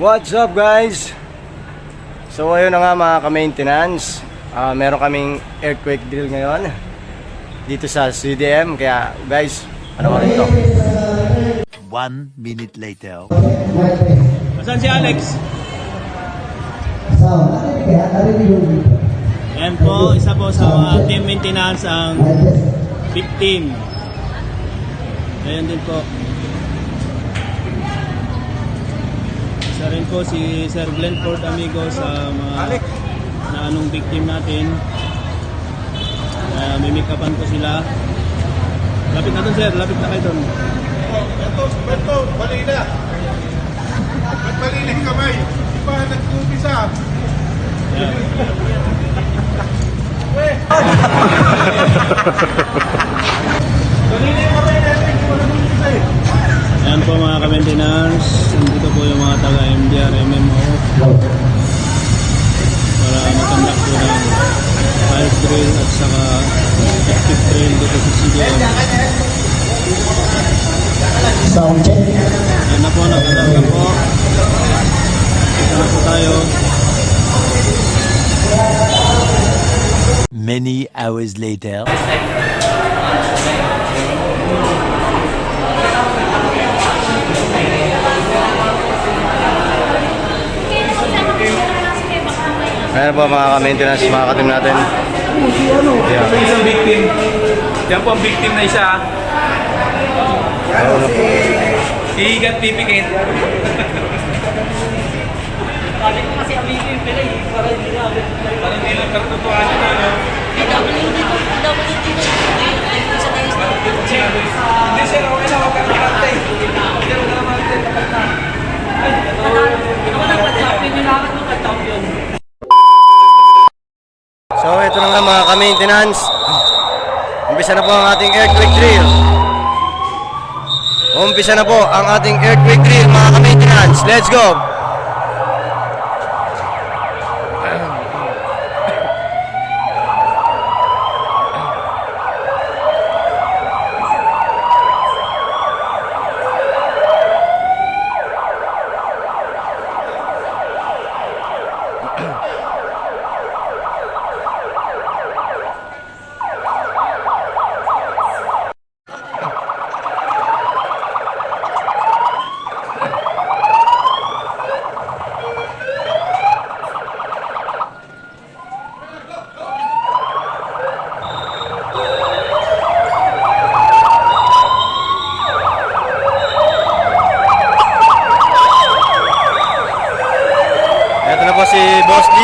What's up guys? So ayun na nga mga ka-maintenance, meron kaming earthquake drill ngayon dito sa CDM. Kaya guys, ano ba ito? 1 minute later. Saan si Alex? Ayan po, isa po sa mga team maintenance ang victim. Ayan din po. Isa rin po si Sir Glenford Amigo sa mga naanong victim natin. Mimikapan po sila. Lapit na dun sir, lapit na kayo dun. Beto, bali na. Ba't bali na yung kamay? Di ba nag-umpisa? Ayan. Bali na yung kamay natin. Di ba nag-umpisa eh? Ayan po mga ka-maintenance. Dito po yung mga taga-MDR, MMO. Para matandak po ng fire drill at saka active drill dito sa CDM. Sound check. Ayan na po, nagkatanda po. Ito na po tayo. Many hours later. Ayan po mga ka-maintenance, mga ka-team natin. Isang victim. Yan po ang victim na isa. Hihigat pipikit. Sabi ko kasi ang victim pala eh, parang hindi na agad. Parang hindi lang kartutuan nyo na, no? Hindi sir, okay na, huwag kang makantay. Hindi mo na makantay, tapat na. Ako lang pa-champion yun, nakakot mo pa-champion. So ito na nga mga ka-maintenance, umpisa na po ang ating earthquake drill. Umpisa na po ang ating earthquake drill mga ka-maintenance. Let's go! Ito na po si Boss D.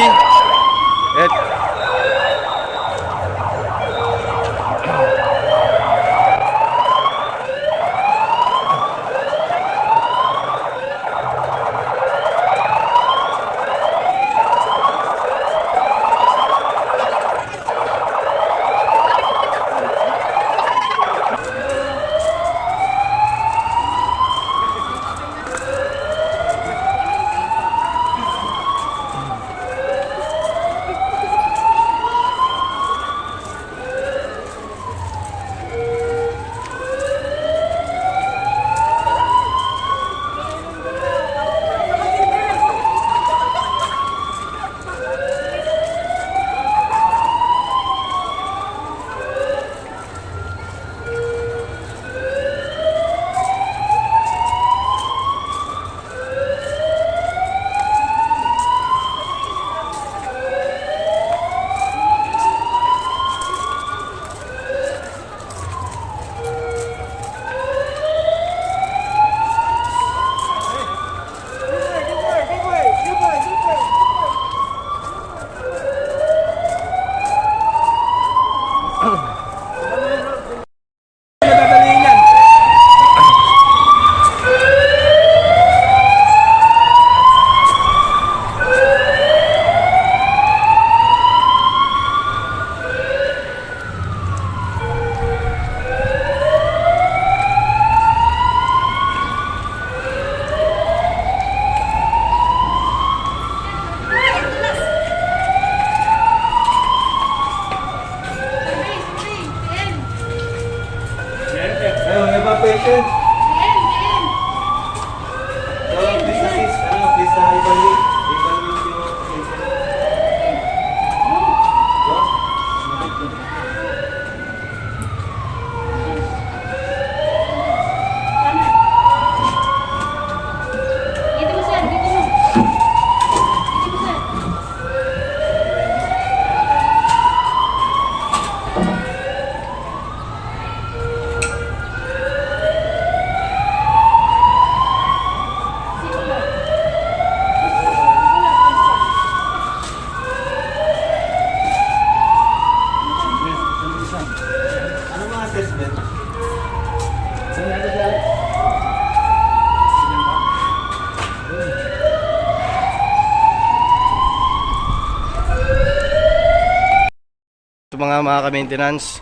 pa nga mga ka-maintenance.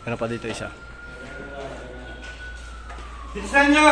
Meron pa dito isa. Bilisan nyo!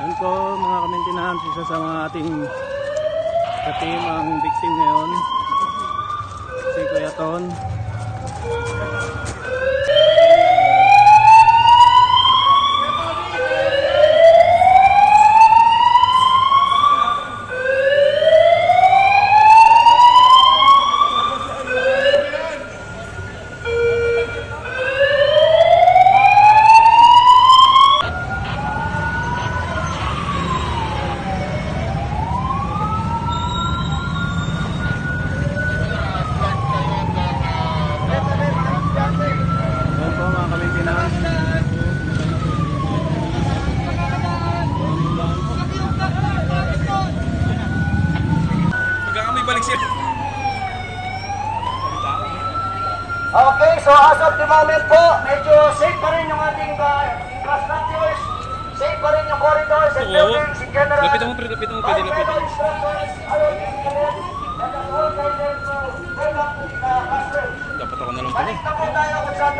Yan po mga ka-maintenance, isa sa mga ating ka-team ang victim ngayon, si Kuya Ton. Okay, so as of the moment po, medyo safe pa rin yung ating infrastructures, safe pa rin yung corridors and buildings in general. Lapitan mo, pwede lapitan. Instructors are being given and the whole guidance to bring up to the classroom. Dapat ako na lang pala. Balik na po tayo kung saan